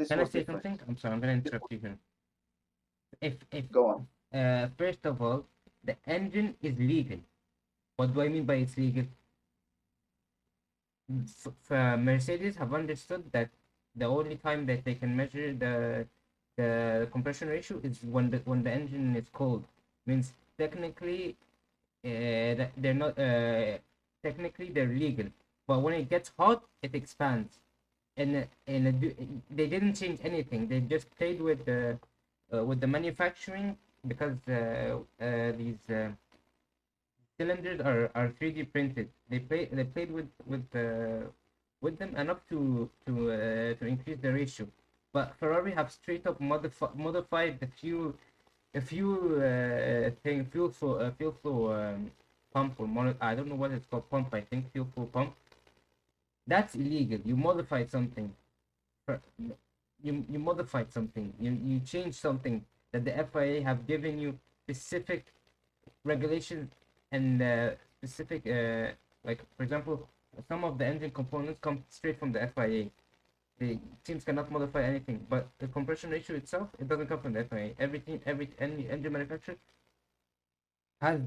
This Can I was say different. something? I'm sorry, I'm gonna interrupt you here. If Go on. first of all, the engine is legal. What do I mean by it's legal? Mercedes have understood that the only time that they can measure the compression ratio is when the engine is cold. Means technically, that they're not technically they're legal, but when it gets hot, it expands. And they didn't change anything. They just played with the manufacturing because these cylinders are 3D printed. They played with them enough to increase the ratio. But Ferrari have straight up modified the fuel flow pump or I don't know what it's called, pump, I think fuel flow pump. That's illegal. You modified something. For, you modified something. You changed something that the FIA have given you specific regulations and specific like for example, some of the engine components come straight from the FIA. The teams cannot modify anything, but the compression ratio itself, it doesn't come from the FIA. Everything, any engine manufacturer has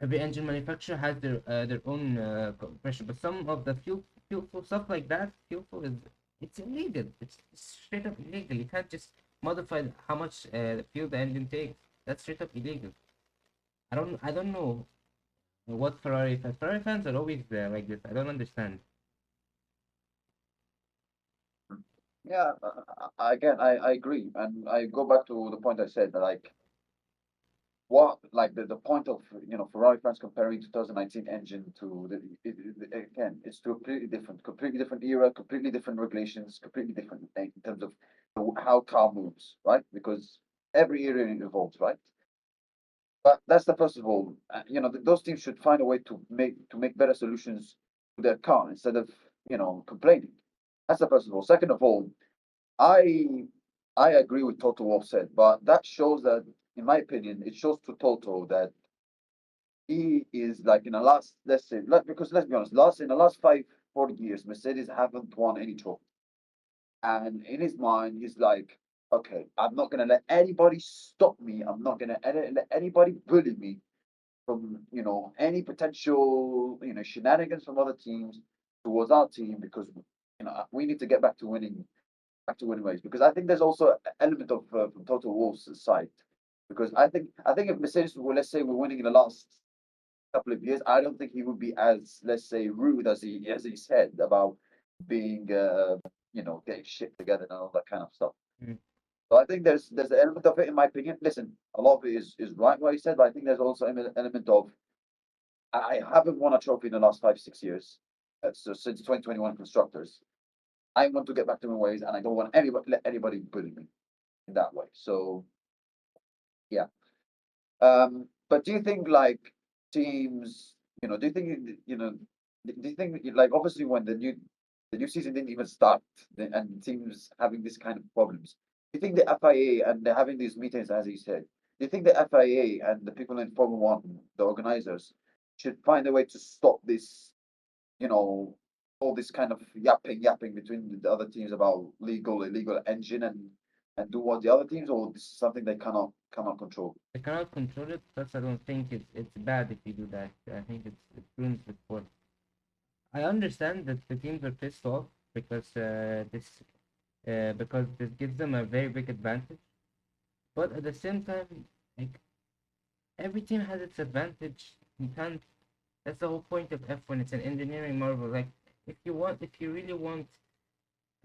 every engine manufacturer has their own compression. But some of the fuel flow stuff like that, fuel flow is it's illegal. It's straight up illegal. You can't just modify how much fuel the engine takes. That's straight up illegal. I don't know what Ferrari fans are always like this. I don't understand. Yeah, again, I agree, and I go back to the point I said that like what like the point of Ferrari fans comparing 2019 engine to again it's to a completely different era, completely different regulations, completely different in terms of how car moves, right? Because every era evolves, right? But that's the first of all, those teams should find a way to make better solutions to their car instead of complaining. That's the first of all. Second of all, I I agree with Toto what said, but that shows that, in my opinion, it shows to Toto that he is like in the last, let's say, because let's be honest, in the last 40 years, Mercedes haven't won any trophy, and in his mind, he's like, okay, I'm not gonna let anybody stop me. I'm not gonna let anybody bully me from any potential shenanigans from other teams towards our team because we need to get back to winning ways. Because I think there's also an element of from Toto Wolff's side. Because I think if Mercedes were, let's say, we're winning in the last couple of years, I don't think he would be as, let's say, rude as he said about being getting shit together and all that kind of stuff. Mm. So I think there's an element of it, in my opinion. Listen, a lot of it is right what he said, but I think there's also an element of I haven't won a trophy in the last 5 6 years. So since 2021 constructors, I want to get back to my ways, and I don't want anybody let anybody bully me in that way. So yeah. But do you think like teams, do you think do you think like obviously when the new season didn't even start, and teams having this kind of problems, do you think the FIA and they're having these meetings as you said? Do you think the FIA and the people in Formula One, the organizers, should find a way to stop this? You know, all this kind of yapping between the other teams about legal, illegal engine and do what the other teams, or this is something they cannot control. I cannot control it, plus I don't think it's bad if you do that. I think it ruins the sport. I understand that the teams are pissed off because this gives them a very big advantage. But at the same time, like every team has its advantage. You can't. That's the whole point of F1. It's an engineering marvel. Like if you really want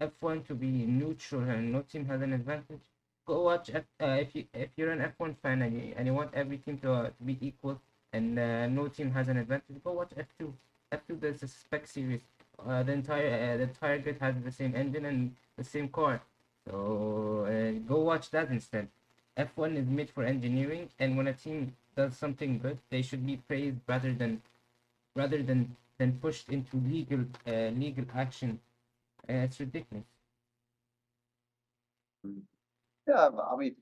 F1 to be neutral and no team has an advantage, go watch if you're an F1 fan and you want every team to be equal and no team has an advantage, go watch F2. F2, there's a spec series. The entire grid has the same engine and the same car. So go watch that instead. F1 is made for engineering, and when a team does something good, they should be praised rather than pushed into legal action. It's ridiculous. Mm. Yeah, I mean,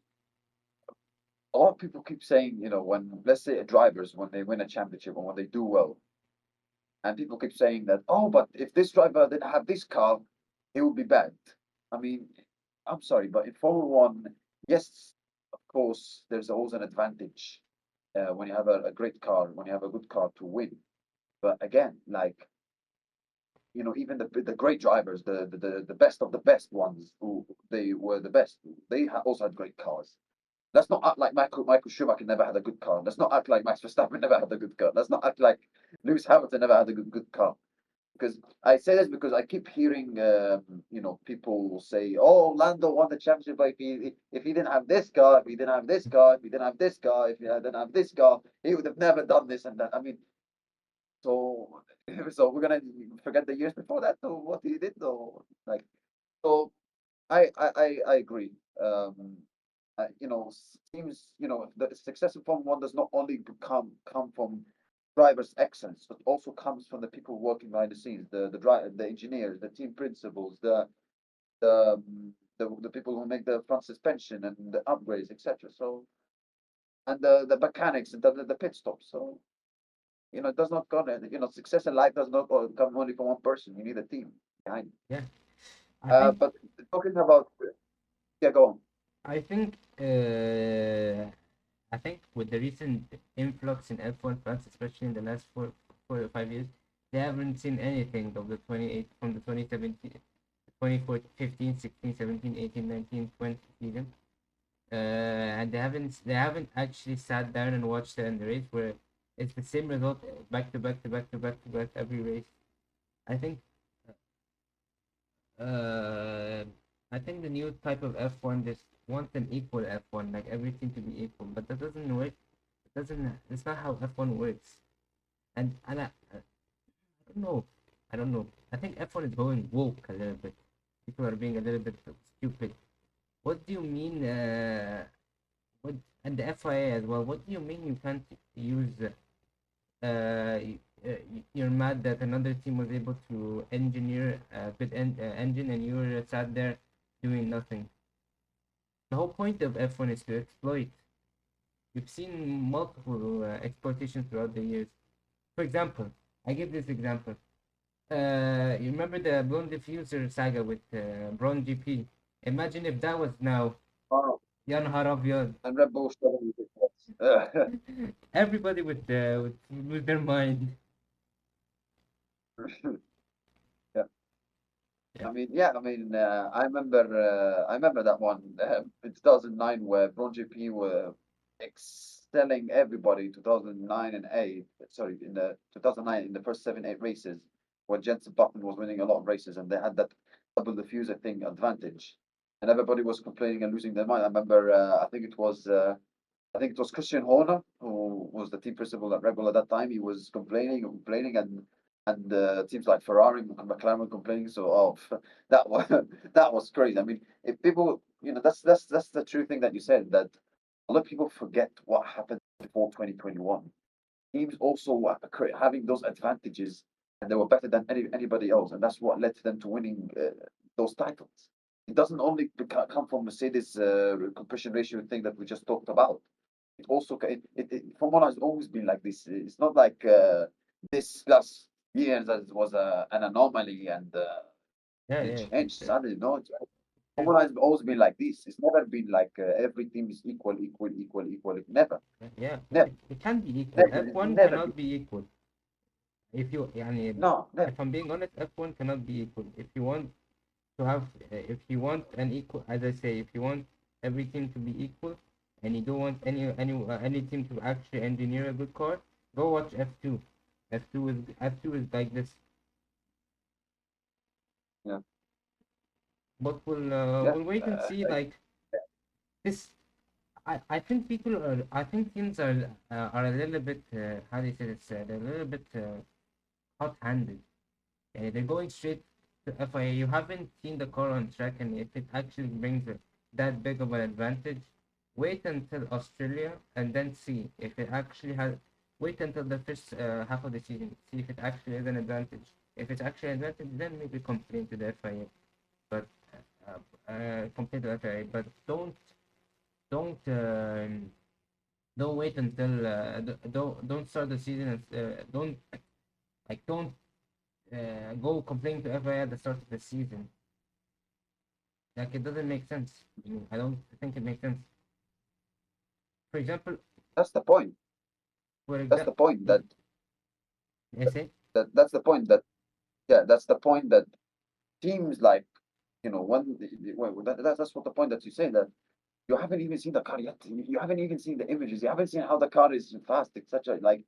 a lot of people keep saying, when let's say drivers when they win a championship or when they do well, and people keep saying that, oh, but if this driver didn't have this car, it would be bad. I mean, I'm sorry, but in Formula One, yes, of course, there's always an advantage when you have a great car, when you have a good car to win. But again, like even the great drivers, the best of the best ones who they were the best, they also had great cars. Let's not act like Michael Schumacher never had a good car. Let's not act like Max Verstappen never had a good car. Let's not act like Lewis Hamilton never had a good car. Because I say this because I keep hearing, people say, "Oh, Lando won the championship, but if he didn't have this car, if he didn't have this car, if he didn't have this car, if he didn't have this car, he would have never done this and that." I mean, so so we're gonna forget the years before that or what he did or like. So I agree. Seems the success in Formula One does not only come from drivers' excellence, but also comes from the people working behind the scenes, the engineers, the team principals, the people who make the front suspension and the upgrades, etc. So and the mechanics and the pit stops. So it does not come. Success in life does not come only from one person. You need a team behind. Yeah, I think But talking about yeah, go on. I think I think with the recent influx in F1 fans, especially in the last 4 or 5 years, they haven't seen anything of the 28 from the 2017, 2014, 15, 16, 17, 18, 19, 20 season. And they haven't actually sat down and watched the end race where it's the same result back to back to back to back to back every race. I think uh, I think the new type of F1 just wants an equal F1, like everything to be equal, but that doesn't work. It doesn't. It's not how F1 works. And I don't know. I don't know. I think F1 is going woke a little bit. People are being a little bit stupid. What do you mean? What and the FIA as well? What do you mean you can't use? You're mad that another team was able to engineer a good engine and you're sat there doing nothing. The whole point of F1 is to exploit. We've seen multiple exploitations throughout the years. For example, I give this example. You remember the Blown Diffuser saga with Braun GP? Imagine if that was now Oh, Jan Harabian. and Red Bull struggling with it. Everybody with their mind. Yeah. Yeah, Yeah. I remember that one in 2009 where Braun GP were excelling everybody. 2009 and eight. Sorry, in the 2009 in the first 7, 8 races, where Jensen Button was winning a lot of races, and they had that double diffuser thing advantage, and everybody was complaining and losing their mind. I remember. I think it was Christian Horner who was the team principal at Red Bull at that time. He was complaining, and teams like Ferrari and McLaren were complaining. So, that was that was crazy. I mean, if people, that's the true thing that you said, that a lot of people forget what happened before 2021. Teams also were having those advantages, and they were better than anybody else, and that's what led to them to winning those titles. It doesn't only come from Mercedes compression ratio thing that we just talked about. It also Formula has always been like this. It's not like this last year that it was an anomaly and yeah, it yeah. changed suddenly. No, True. Formula has always been like this. It's never been like every team is equal, equal, equal, equal. Never, Yeah, never, it can't be equal. never. It will F1 never be. cannot be equal. If you, يعني, No, never. if I'm being honest, F1 cannot be equal. If you want an equal, as I say, if you want every team to be equal, and you don't want any team to actually engineer a good car, go watch F2. F2 is like this. Yeah, But yeah. we'll wait and see. Like this, I think teams are a little bit how do you say this? They're a little bit hot-handed. They're going straight to FIA. You haven't seen the car on track, and if it actually brings that big of an advantage, wait until Australia and then see if it actually has. Wait until the first half of the season, see if it actually is an advantage. If it's actually an advantage, then maybe complain to the FIA. But complain to the FIA. But don't don't wait until don't start the season and don't go complain to FIA at the start of the season. Like it doesn't make sense. I don't think it makes sense. For example, That's the point. for That's the example, point that I say, that's the point that yeah, that's the point that teams like that's what the point that you say that you haven't even seen the car yet. You haven't even seen the images. You haven't seen how the car is fast, etc. Like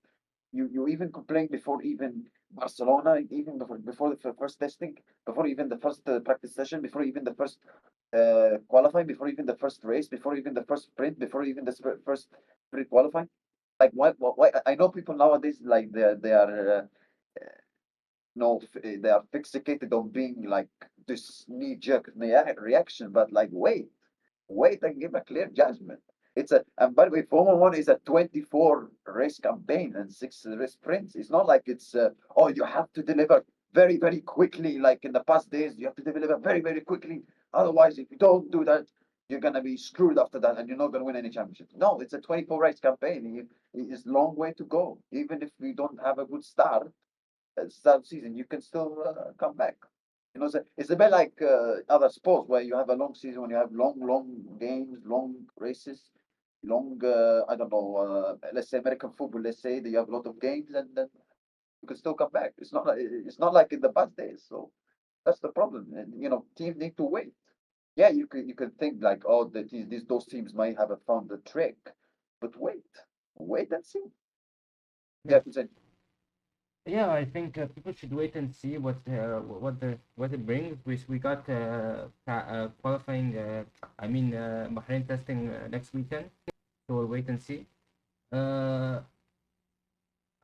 you even complained before even Barcelona, even before the first testing, before even the first practice session, before even the first qualifying, before even the first race, before even the first sprint, before even the first sprint qualifying. Like why? I know people nowadays like they are no, they are fixated on being like this knee-jerk reaction, but like wait and give a clear judgment. It's a and by the way, Formula One is a 24 race campaign and six race sprints. It's not like it's oh you have to deliver very quickly like in the past days. You have to deliver very quickly. Otherwise, if you don't do that, you're gonna be screwed after that, and you're not gonna win any championships. No, it's a 24 race campaign. It's a long way to go. Even if we don't have a good start, start season, you can still come back. You know, so it's a bit like other sports where you have a long season, when you have long games, long races, long, I don't know, let's say American football, let's say that you have a lot of games and then you can still come back. It's not like in the past days. So that's the problem. And, teams need to wait. Yeah, you could think like, oh, those teams might have found the trick, but wait and see. yeah, Yeah, continue. yeah. I think people should wait and see what it brings. We got qualifying. I mean, Bahrain testing next weekend, so we'll wait and see. Uh,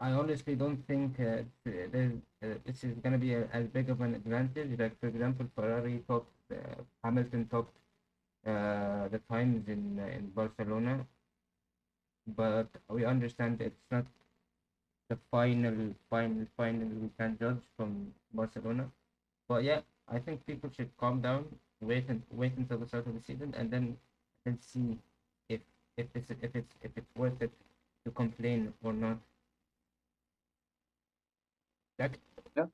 I honestly don't think this is gonna be as big of an advantage. Like for example, Ferrari topped, Hamilton topped the times in Barcelona, but we understand it's not the final we can judge from Barcelona. But yeah, I think people should calm down, wait until the start of the season, and then see if if it's worth it to complain or not. Like, Yeah.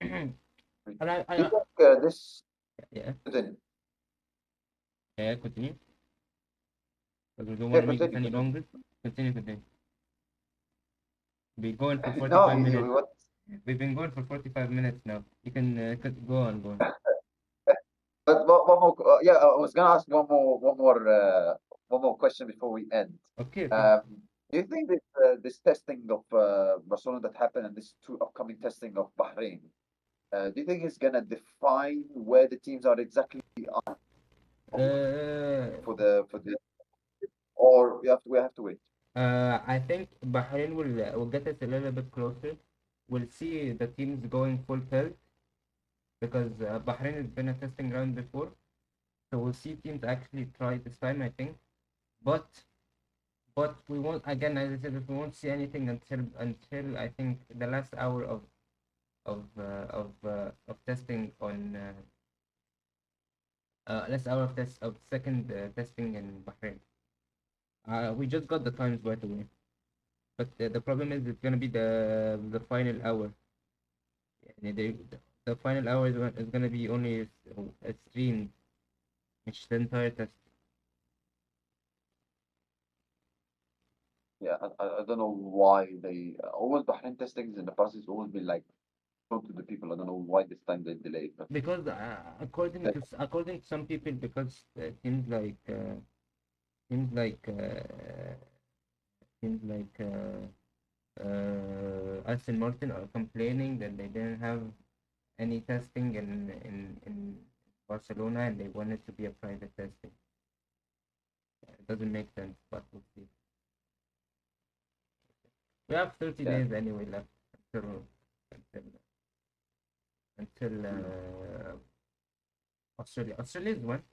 and Do you I think this? yeah, Continue. yeah, continue. But we don't want Yeah, to make this continue, any continue. longer. Continue. We're going for No, 45 minutes. what? We've been going for 45 minutes now. You can go on. But one more, yeah, I was gonna ask one more question before we end. Okay. Um, do you think this testing of Barcelona that happened and this two upcoming testing of Bahrain, do you think it's gonna define where the teams are exactly for Uh, for the or we have to wait? I think Bahrain will get us a little bit closer. We'll see the teams going full tilt because Bahrain has been a testing ground before, so we'll see teams actually try this time. I think, but we won't again, as I said, we won't see anything until I think the last hour of testing on last hour of second testing in Bahrain. We just got the times right away, but the problem is it's gonna be the final hour. يعني the final hour is gonna be only a stream, مش the entire test. Yeah, I don't know why they always Bahrain testings in the past has always been like shown to the people. I don't know why this time they delayed, but Because they, according to some people, because things like things like Aston Martin are complaining that they didn't have any testing in Barcelona and they want it to be a private testing. It doesn't make sense, but we'll see. We have 30 yeah. days anyway left until until Mm. Australia. Australia is when?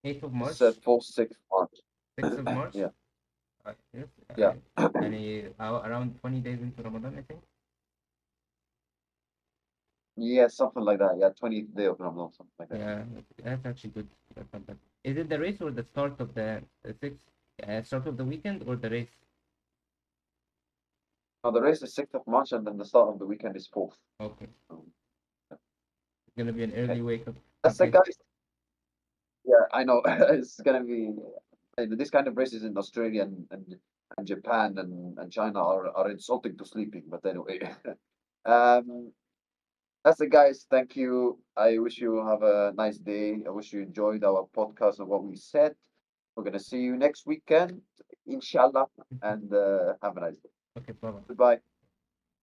8th of It's March, 4 6 March. 6th of March. Yeah, Yes, yeah. and around 20 days into Ramadan, I think. Yeah, something like that. Yeah, 20th day of Ramadan, something like that. Yeah, that's actually good. That's not bad. Is it the race or the start of the sixth? Start of the weekend or the race? Now the race is 6th of March, and then the start of the weekend is 4th. Okay. Um, gonna be an Okay. early wake up That's the happy. guys. Yeah, I know. It's gonna be this kind of races in Australia and Japan and China are insulting to sleeping. But anyway, um, that's it, guys. Thank you. I wish you have a nice day. I wish you enjoyed our podcast and what we said. We're gonna see you next weekend, inshallah, and have a nice day. Okay, bye bye. Goodbye.